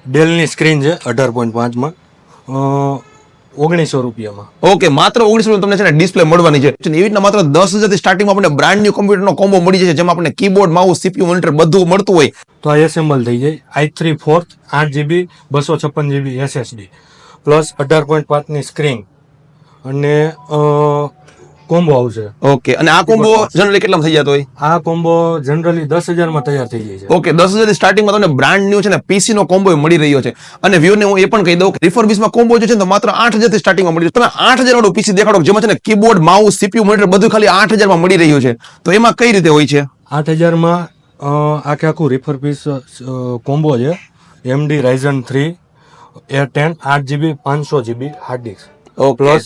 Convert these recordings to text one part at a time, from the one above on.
ડેલની screen છે 18.5 ₹1900 okay, માત્ર 1900 તમને છે ને ડિસ્પ્લે મળવાની છે. એવી રીતના માત્ર 10,000 થી સ્ટાર્ટિંગમાં આપણને બ્રાન્ડ ન્યુ કોમ્પ્યુટરનો કોમ્બો મળી જશે, જેમાં આપણને કીબોર્ડ, માઉસ, સીપીયુ, મોનિટર બધું મળતું હોય. તો આ એસેમ્બલ થઈ જાય. i3 4th 8GB 256GB SSD plus 18.5 ની સ્ક્રીન અને કોમ્બો આવશે. ઓકે, અને આ કોમ્બો જનરલી કેટલામાં થઈ જતો હોય? આ કોમ્બો જનરલી 10,000 માં તૈયાર થઈ જાય છે. ઓકે, 10,000 થી સ્ટાર્ટિંગમાં તમને બ્રાન્ડ ન્યુ છે ને પીસી નો કોમ્બો મળી રહ્યો છે. અને વ્યુઅરને હું એ પણ કહી દઉં કે રિફર્બિશમાં કોમ્બો જે છે ને તો માત્ર 8,000 થી સ્ટાર્ટિંગમાં મળી રહ્યું. તમે 8,000 વાળું પીસી દેખાડો જેમાં છે ને કીબોર્ડ, માઉસ, સીપીયુ, મોનિટર બધું ખાલી 8,000 માં મળી રહ્યું છે. તો એમાં કઈ રીતે હોય છે? 8,000 માં આખું રિફર્બિશ કોમ્બો છે. AMD Ryzen 3 A10 8GB 500GB hard disk plus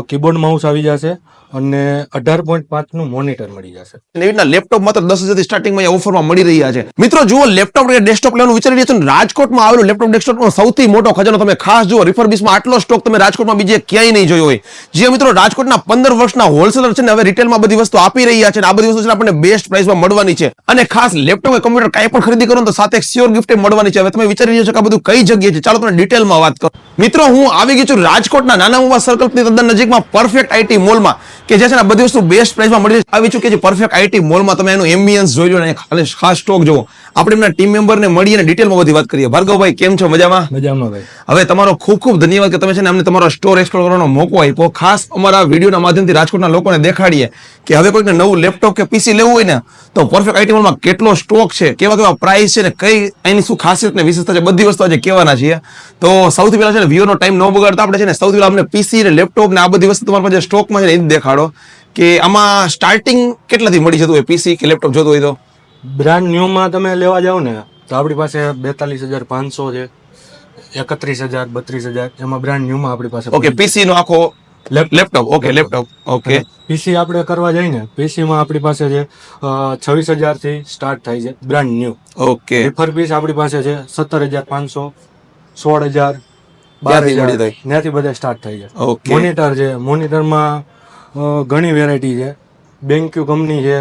keyboard mouse આવી જશે અને 18.5 નું મોનિટર મળી જશે. એવી રીતના લેપટોપ માત્ર 10,000 થી સ્ટાર્ટિંગમાં ઓફરમાં મળી રહ્યા છે. મિત્રો જુઓ, લેપટોપ કે ડેસ્કટોપ લેવાનું વિચારી રહ્યા છો ને, રાજકોટમાં આવેલું લેપટોપ ડેસ્કટોપનો સૌથી મોટો ખજાનો તમે ખાસ જુઓ. રિફર્બિશમાં આટલો સ્ટોક તમે રાજકોટમાં બીજે ક્યાંય નહીં જોયો હોય. જે મિત્રો રાજકોટના 15 વર્ષના હોલસેલર છે ને હવે રિટેલમાં બધી વસ્તુ આપી રહ્યા છે. આ બધી વસ્તુ છે આપણને બેસ્ટ પ્રાઇસમાં મળવાની છે. અને ખાસ લેપટોપ કે કમ્પ્યુટર કાંઈ પણ ખરીદી કરો તો સાથે એક શ્યોર ગિફ્ટ મળવાની છે. હવે તમે વિચારી રહ્યા છો કે આ બધું કઈ જગ્યાએ છે, ચાલો તમને ડિટેલમાં વાત કરો. મિત્રો હું આવી ગયો છું રાજકોટના નાના મોવા સર્કલની તદ્દન નજીકમાં પરફેક્ટ આઈટી મોલમાં, કે જે છે ને બધી વસ્તુ બેસ્ટ પ્રાઇસમાં મળી આવી ચૂકી છે. પરફેક્ટ આઈટી મોલમાં તમે એનું એમ્બિયન્સ જોઈ લો અને ખાસ સ્ટોક જોવો. આપણે એમના ટીમ મેમ્બરને મળીને ડિટેલમાં બધી વાત કરીએ. ભાર્ગવભાઈ કેમ છો? મજામાં? મજામાં ભાઈ. હવે તમારો ખૂબ ખૂબ ધન્યવાદ કે તમે છે ને અમને તમારો સ્ટોર એક્સપ્લોર કરવાનો મોકો આપ્યો. ખાસ અમારા વિડીયોના માધ્યમથી રાજકોટના લોકોને દેખાડીએ કે હવે કોઈને નવું લેપટોપ કે પીસી લેવું હોય ને તો પરફેક્ટ આઈટી મોલમાં કેટલો સ્ટોક છે, કેવા કેવા પ્રાઇસ છે ને કઈ એની શું ખાસિયત ને વિશેષતા છે, બધી વસ્તુ આજે કહેવાના છીએ. તો સૌથી પહેલા છે ને વ્યુઅરનો ટાઈમ ન બગાડતા આપણે છે ને સૌથી પહેલા અમને પીસી ને લેપટોપ ને આ બધી વસ્તુ તમારા પાસે સ્ટોકમાં છે ને એ જ દેખાડો કે આમાં સ્ટાર્ટિંગ કેટલાથી મળી જતું હોય પીસી કે લેપટોપ જોતું હોય તો? બ્રાન્ડ ન્યુ માં તમે લેવા જાવ ને તો આપણી પાસે 42,500 છે, 31,000, 32,000 એમાં બ્રાન્ડ ન્યુ માં આપણી પાસે. ઓકે, પીસી નો આખો લેપટોપ. Okay, laptop. ઓકે, પીસી આપણે કરવા જઈએ ને પીસી માં આપણી પાસે છે 26,000 થી સ્ટાર્ટ થાય છે બ્રાન્ડ ન્યુ. ઓકે, રિફર્બિશ આપણી પાસે છે 17,500, 16,000, 12,000 ત્યાંથી બધા સ્ટાર્ટ થાય છે. ઓકે, મોનિટર છે, મોનિટરમાં ઘણી વેરાયટી છે. બેન્ક્યુ કંપની છે,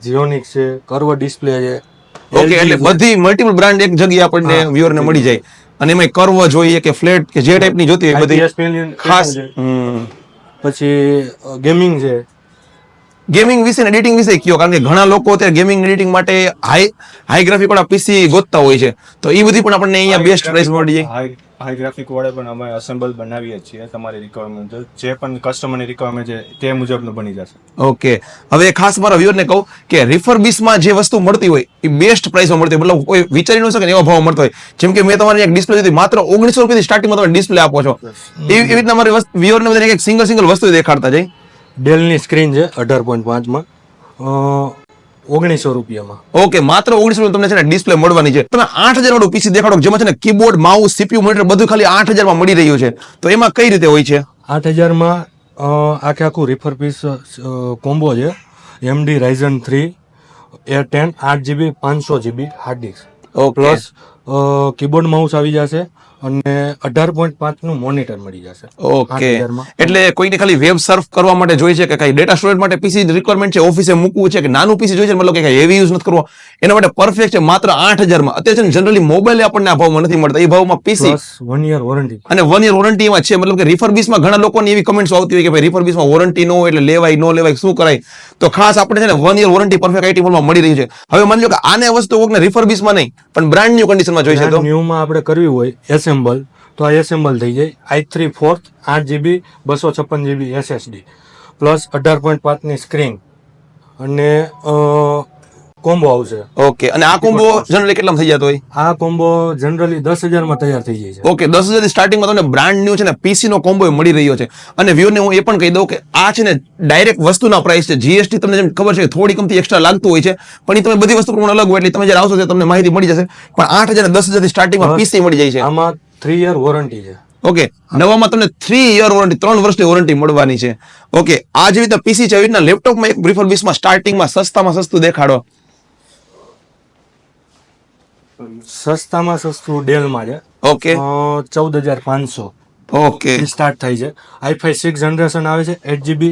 ઝિયોનિક્સ છે, કર્વ ડિસ્પ્લે છે. ઓકે, એટલે બધી મલ્ટિપલ બ્રાન્ડ એક જગ્યાએ આપણને વ્યુઅર ને મળી જાય. અને એમાં કર્વ જોઈએ કે ફ્લેટ કે જે ટાઈપની જોતી હોય બધી ખાસ. પછી ગેમિંગ છે. ગેમિંગ વિશે ને એડિટિંગ વિશે કયો, કારણ કે ઘણા લોકો અત્યારે ગેમિંગ એડિટિંગ માટે હાઈ ગ્રાફિક વાળા પીસી ગોતતા હોય છે, તો એ બધી પણ આપણને અહીંયા બેસ્ટ પ્રાઇસ મળી જાય. હાઈ ગ્રાફિક વાળા પણ અમે અસેમ્બલ બનાવીએ છીએ. તમારી રિક્વાયરમેન્ટ જે પણ કસ્ટમરની રિક્વાયરમેન્ટ છે તે મુજબનું બની જશે. ઓકે, હવે ખાસ મારા વ્યુઅરને કહું કે રિફર્બિશમાં જે વસ્તુ મળતી હોય એ બેસ્ટ પ્રાઇસમાં મળતી હોય, મતલબ કોઈ વિચારી ન શકે એવા ભાવ મળતો હોય. જેમ કે મેં તમારી એક ડિસ્પ્લે જોઈ માત્ર 1900 રૂપિયાથી સ્ટાર્ટિંગમાં તમે ડિસ્પ્લે આપો છો. એવી રીતના મારી વ્યુઅરને બધાને એક સિંગલ વસ્તુ દેખાડતા જાય. ડેલની સ્ક્રીન છે 18.5 ₹1900. ઓકે, માત્ર 1900 તમને છે ને ડિસ્પ્લે મળવાની છે. તમે 8,000 વાળું પીસી દેખાડો જેમાં છે ને કીબોર્ડ, માઉસ, સીપીયુ, મોનિટર બધું ખાલી 8,000 માં મળી રહ્યું છે. તો એમાં કઈ રીતે હોય છે? 8,000 માં આખું રિફર્બિશ કોમ્બો છે. AMD Ryzen 3 A10 8GB 500GB hard disk plus keyboard mouse આવી જશે અને 18.5 નું મોનિટર મળી જશે. ઓકે, એટલે કોઈને ખાલી વેબ સર્ફ કરવા માટે જોઈએ છે કે કઈ ડેટા સ્ટોરેજ માટે પીસી રિક્વાયરમેન્ટ છે, ઓફિસે મૂકવું છે કે નાનું પીસી જોઈએ છે, મતલબ કે હેવી યુઝ નથી કરવો, એના માટે પરફેક્ટ છે. માત્ર 8,000 માં અત્યારે છે ને જનરલી મોબાઈલ આપણને આ ભાવમાં નથી મળતા, એ ભાવમાં પીસી 1 year વોરંટી અને 1 year વોરંટી એમાં છે. મતલબ કે રિફર્બિશમાં ઘણા લોકોની એવી કમેન્ટ્સ આવતી હોય કે ભાઈ રિફર્બિશમાં વોરંટી ન હોય એટલે લેવાય ન લેવાય, શું કરાય? તો ખાસ આપણે છે ને 1 year વોરંટી પરફેક્ટ આઈટી મોલમાં મળી રહી છે. હવે માની લો કે આને વસ્તુ કોકને રિફર્બિશમાં નહીં પણ બ્રાન્ડ ન્યુ કન્ડિશનમાં જોઈએ છે તો ન્યુ માં આપણે કરવી હોય એસેમ્બલ તો આ એસેમ્બલ થઈ જાય. i3 4th 8GB 256GB SSD plus 18.5 ની સ્ક્રીન અને કોમ્બો આવશે. ઓકે, અને આ કોમ્બો જનરલી કેટલામાં થઈ જતો હોય? આ કોમ્બો જનરલી 10,000 માં તૈયાર થઈ જાય છે. ઓકે, 10,000 થી સ્ટાર્ટિંગમાં તમને બ્રાન્ડ ન્યુ છે ને પીસી નો કોમ્બો મળી રહ્યો છે. અને વ્યુઅરને હું એ પણ કહી દઉં કે આ છે ને ડાયરેક્ટ વસ્તુના પ્રાઇસ છે. જીએસટી તમને જેમ ખબર છે થોડી કમથી એક્સ્ટ્રા લાગતું હોય છે, પણ એ તમે બધી વસ્તુ પ્રમાણે અલગ હોય એટલે તમે જ્યારે આવશો ત્યારે તમને માહિતી મળી જશે. પણ 8,000 અને 10,000 થી સ્ટાર્ટિંગમાં પીસી મળી જાય છે. આમાં 3 year વોરંટી છે. ઓકે, નવામાં તમને 3 year વોરંટી 3 વર્ષની વોરંટી મળવાની છે. ઓકે, આ જેવી રીતે પીસી છે એવી રીતના લેપટોપમાં એક રિફર્બિશમાં સ્ટાર્ટિંગમાં સસ્તામાં સસ્તું દેખાડો. સસ્તામાં સસ્તું ડેલમાં છે. ઓકે, 14,500 ઓકે, સ્ટાર્ટ થાય છે. i5 6 જનરેશન આવે છે, 8GB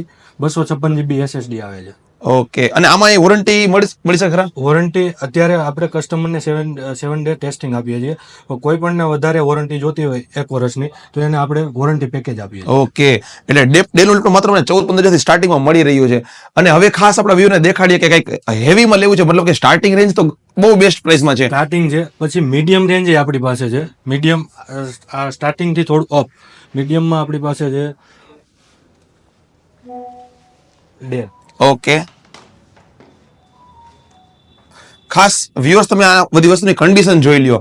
256GB SSD આવે છે. ઓકે, અને આમાં એ વોરંટી મળી શકે ખરા? વોરંટી અત્યારે આપણે કસ્ટમરને 7 ડે ટેસ્ટિંગ આપીએ છીએ. કોઈ પણને વધારે વોરંટી જોતી હોય 1 વર્ષની તો એને આપણે વોરંટી પેકેજ આપીએ છીએ. ઓકે, એટલે ડેલનું લેપટોપ માત્ર મને 14-15 થી સ્ટાર્ટિંગમાં મળી રહ્યું છે. અને હવે ખાસ આપણા વ્યુને દેખાડીએ કે કંઈક હેવીમાં લેવું છે, મતલબ કે સ્ટાર્ટિંગ રેન્જ તો બહુ બેસ્ટ પ્રાઇસમાં છે. સ્ટાર્ટિંગ છે, પછી મીડિયમ રેન્જ આપણી પાસે છે. મીડિયમ સ્ટાર્ટિંગ થી થોડું અપ. મીડિયમમાં આપણી પાસે છે ડેલ. ઓકે, ખાસ વ્યુઅર્સ તમે આ બધી વસ્તુની કન્ડિશન જોઈ લ્યો,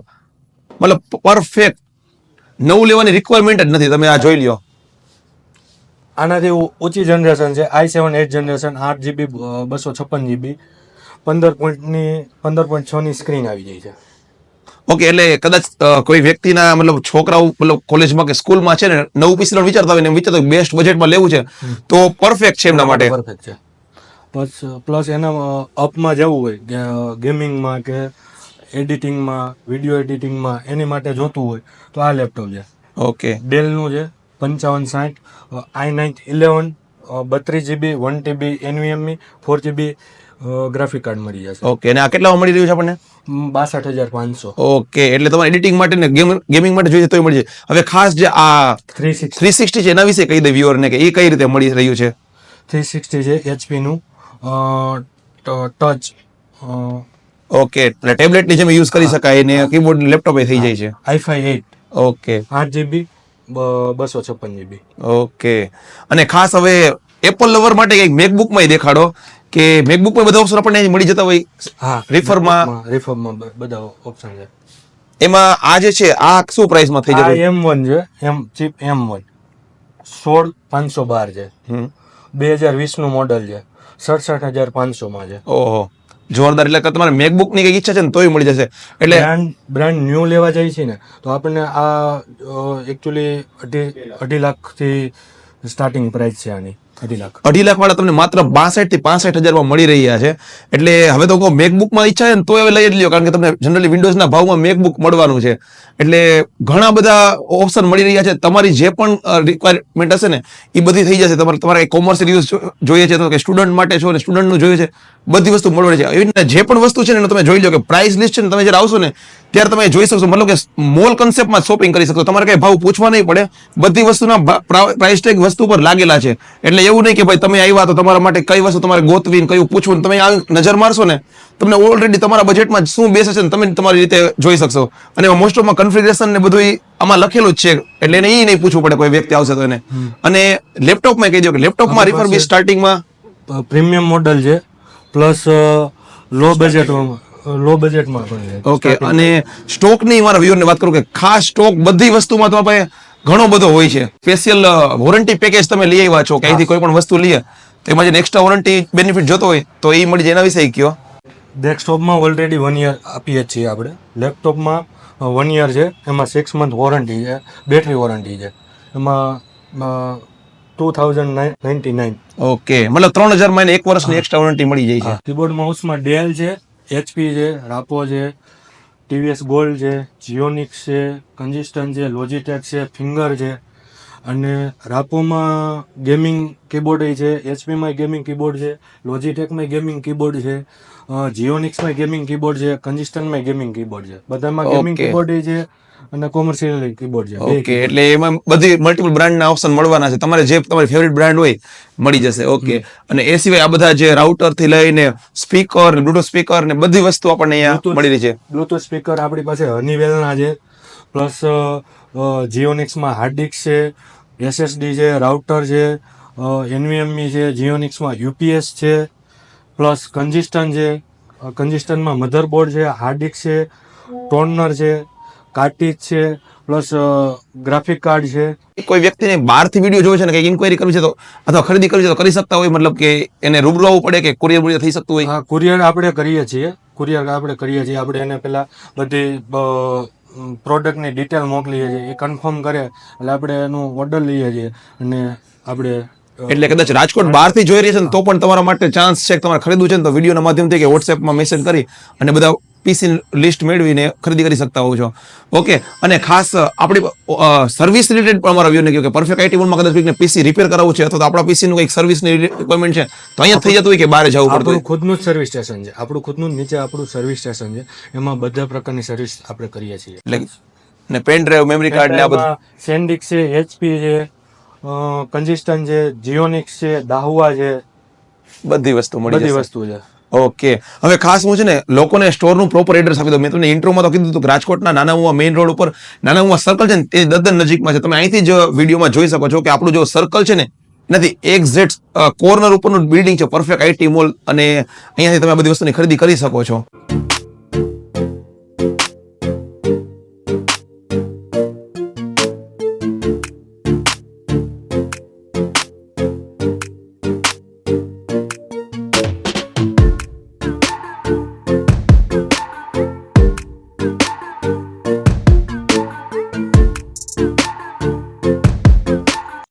મતલબ પરફેક્ટ, નવું લેવાની રિક્વાયરમેન્ટ જ નથી. તમે આ જોઈ લ્યો. આનાથી ઊંચી જનરેશન છે, i7 8 generation, 8GB 256GB, 15.6 screen આવી જાય છે. ઓકે, એટલે કદાચ કોઈ વ્યક્તિના મતલબ છોકરાઓ મતલબ કોલેજમાં કે સ્કૂલમાં છે ને નવું પીસી લેવાનું વિચારતા હોય ને વિચારતા બેસ્ટ બજેટમાં લેવું છે તો પરફેક્ટ છે એમના માટે. પરફેક્ટ છે. પ્લસ એના અપમાં જવું હોય ગેમિંગમાં કે એડિટિંગમાં, વિડીયો એડિટિંગમાં, એની માટે જોતું હોય તો આ લેપટોપ છે. ઓકે, ડેલનું છે 5560, i9 11, 32GB 1TB NVMe, 4GB graphic card મળી જશે. ઓકે, અને આ કેટલામાં મળી રહ્યું છે આપણને? 62,500. ઓકે, એટલે તમારે એડિટિંગ માટે ને ગેમિંગ માટે જોઈએ તોય મળી જાય. હવે ખાસ જે આ 360 છે એના વિશે કહી દે વ્યુઅર ને કે એ કઈ રીતે મળી રહ્યું છે. 360 છે HP નું ટચ. ઓકે, એટલે ટેબ્લેટની જેમ યુઝ કરી શકાય ને કીબોર્ડ લેપટોપ એ થઈ જાય છે. i5 8. Okay, 8GB 256GB. Okay, અને ખાસ હવે એપલ લવર માટે કંઈક મેકબુક માં દેખાડો કે મેકબુક માં બધા ઓપ્શન આપણને અહીં મળી જતા હોય. હા, રિફરમાં બધા ઓપ્શન છે. એમાં આ જે છે આ શું પ્રાઇસમાં થઈ આ જશે? M1 છે, ચિપ M1 16512 છે. 2020 નું મોડલ છે. 67,500 માં છે. ઓહો, જોરદાર. એટલે કે તમારે મેકબુક ની કઈ ઈચ્છા છે ને તોય મળી જશે. એટલે બ્રાન્ડ ન્યુ લેવા જાય છે ને તો આપણને આ એકચ્યુઅલી 2.5 લાખ થી સ્ટાર્ટિંગ પ્રાઇસ છે આની. 2.5 લાખ. 2.5 લાખ વાળા તમને માત્ર 62 થી 65,000 માં મળી રહ્યા છે. એટલે હવે તો કહો મેકબુક માં ઈચ્છા છે ને તો હવે લઈ જ લ્યો, કારણ કે તમને જનરલી વિન્ડોઝ ના ભાવમાં મેકબુક મળવાનું છે. એટલે ઘણા બધા ઓપ્શન મળી રહ્યા છે. તમારી જે પણ રિક્વાયરમેન્ટ હશે ને એ બધી થઈ જશે. તમારે કોમર્શિયલ યુઝ જોઈએ છે તો કે સ્ટુડન્ટ માટે છો ને સ્ટુડન્ટનું જોઈએ છે, બધી વસ્તુ મળવાની છે. એવી રીતે જે પણ વસ્તુ છે ને તમે જોઈ લો કે પ્રાઇસ લિસ્ટ છે ને તમે જ્યારે આવશો ને ત્યારે તમે જોઈ શકશો, મતલબ કે મોલ કન્સેપ્ટમાં શોપિંગ કરી શકશો. તમારે કઈ ભાવ પૂછવા નહીં પડે, બધી વસ્તુના પ્રાઇસ ટેગ વસ્તુ પર લાગેલા છે. એટલે એવું નહીં કે ભાઈ તમે આવ્યા તો તમારા માટે કઈ વસ્તુ તમારે ગોતવી કયું પૂછવું, તમે આ નજર મારશો ને તમને ઓલરેડી તમારા બજેટમાં શું બેસે છે ને તમે તમારી રીતે જોઈ શકશો. અને મોસ્ટ ઓફમાં કન્ફિગરેશન ને બધું આમાં લખેલું જ છે, એટલે એને એ નહીં પૂછવું પડે કોઈ વ્યક્તિ આવશે તો એને. અને લેપટોપમાં કહી દો કે લેપટોપમાં રિફર્બિશ સ્ટાર્ટિંગમાં પ્રીમિયમ મોડલ છે, પ્લસ લો બજેટમાં પણ છે. ઓકે, અને સ્ટોકની મારા વ્યુઅરને વાત કરું કે ખાસ સ્ટોક બધી વસ્તુમાં તમારા પાસે ઘણો બધો હોય છે. સ્પેશિયલ વોરંટી પેકેજ તમે લઈ આવ્યા છો કે અહીંથી કોઈ પણ વસ્તુ લઈએ તો એમાં જે એક્સ્ટ્રા વોરંટી બેનિફિટ જોતો હોય તો એ મળી જાય. એના વિશે કયો. ડેસ્કટોપમાં ઓલરેડી 1 યર આપીએ છીએ આપણે. લેપટોપમાં 1 યર છે, એમાં 6 મંથ વોરંટી છે, બેટરી વોરંટી છે, એમાં 2099. ઓકે, મતલબ 3,000 માં 1 વર્ષની એક્સ્ટ્રા વોરંટી મળી જાય છે. કીબોર્ડ માઉસમાં ડેલ છે, HP છે, રાપો છે, TVS ગોલ્ડ છે, જીઓનિક્સ છે, કંજિસ્ટન છે, લોજીટેક છે, ફિંગર છે. અને રાપોમાં ગેમિંગ કીબોર્ડ છે, HP માં ગેમિંગ કીબોર્ડ છે, લોજીટેકમાં ગેમિંગ કીબોર્ડ છે, જીઓનિક્સમાં ગેમિંગ કીબોર્ડ છે, કંજિસ્ટનમાં ગેમિંગ કીબોર્ડ છે. બધામાં ગેમિંગ કીબોર્ડ છે અને કોમર્શિયલ કીબોર્ડ છે. ઓકે, એટલે એમાં બધી મલ્ટિપલ બ્રાન્ડના ઓપ્શન મળવાના છે. તમારે જે તમારી ફેવરિટ બ્રાન્ડ હોય મળી જશે. ઓકે, અને એ સિવાય આ બધા જે રાઉટર થી લઈને સ્પીકર, બ્લુટૂથ સ્પીકર ને બધી વસ્તુ આપણને અહીંયા મળી રહી છે. બ્લુટૂથ સ્પીકર આપણી પાસે હનીવેલના છે, પ્લસ જીઓનિક્સમાં હાર્ડ ડિસ્ક છે, SSD છે, રાઉટર છે, NVMe છે, જીઓનિક્સમાં UPS છે, પ્લસ કંજિસ્ટન છે, કંજિસ્ટનમાં મધરબોર્ડ છે, હાર્ડ ડિસ્ક છે, ટોનર છે, કાર્ટિજ છે, પ્લસ ગ્રાફિક કાર્ડ છે. કોઈ વ્યક્તિને બહારથી વિડીયો જોવે છે ને કંઈક ઇન્ક્વાયરી કરવી છે તો અથવા ખરીદી કરવી છે તો કરી શકતા હોય, મતલબ કે એને રૂબરૂ આવવું પડે કે કુરિયર થઈ શકતું હોય? હા, કુરિયર આપણે કરીએ છીએ. આપણે એને પેલા બધી પ્રોડક્ટની ડિટેલ મોકલીએ છીએ, એ કન્ફર્મ કરે એટલે આપણે એનું ઓર્ડર લઈએ છીએ. અને આપણે એટલે કદાચ રાજકોટ બહારથી જોઈ રહી છે ને તો પણ તમારા માટે ચાન્સ છે કે તમારે ખરીદવું છે ને તો વિડીયોના માધ્યમથી કે વોટ્સએપમાં મેસેજ કરી અને બધા પીસી લિસ્ટ મેળવીને ખરીદી કરી શકતા હોવ છો. ઓકે, અને ખાસ આપણી સર્વિસ રિલેટેડ પણ અમારા વ્યૂને કહ્યું કે પરફેક્ટ આઈટી મોલમાં કદાચ કોઈને પીસી રિપેર કરાવવું છે અથવા તો આપણા પીસી નું કંઈક સર્વિસની રિક્વાયરમેન્ટ છે તો અહીંયા થઈ જતું હોય કે બહાર જવું પડતું આપણું હોય? ખુદનું જ સર્વિસ સ્ટેશન છે, આપણું ખુદનું નીચે આપણું સર્વિસ સ્ટેશન છે, એમાં બધા પ્રકારની સર્વિસ આપણે કરીએ છીએ. એટલે ને પેન ડ્રાઈવ, મેમરી કાર્ડ ને આ બધું સેન્ડિક છે, HP છે, કંજિસ્ટન છે, જીઓનિક્સ છે, દાહુઆ છે, બધી વસ્તુ મળી બધી જશે. વસ્તુ છે. ઓકે, હવે ખાસ હું છે ને લોકોને સ્ટોરનું પ્રોપર એડ્રેસ આપી દઉં. મેં તમને ઇન્ટ્રોમાં તો કીધું હતું કે રાજકોટના નાના મુવા મેઇન રોડ ઉપર નાના મુવા સર્કલ છે ને તે તદ્દન નજીકમાં છે. તમે અહીંથી જ વિડીયોમાં જોઈ શકો છો કે આપણું જો સર્કલ છે ને નથી એક્ઝેક્ટ કોર્નર ઉપરનું બિલ્ડિંગ છે પરફેક્ટ આઈટી મોલ, અને અહીંયાથી તમે આ બધી વસ્તુની ખરીદી કરી શકો છો.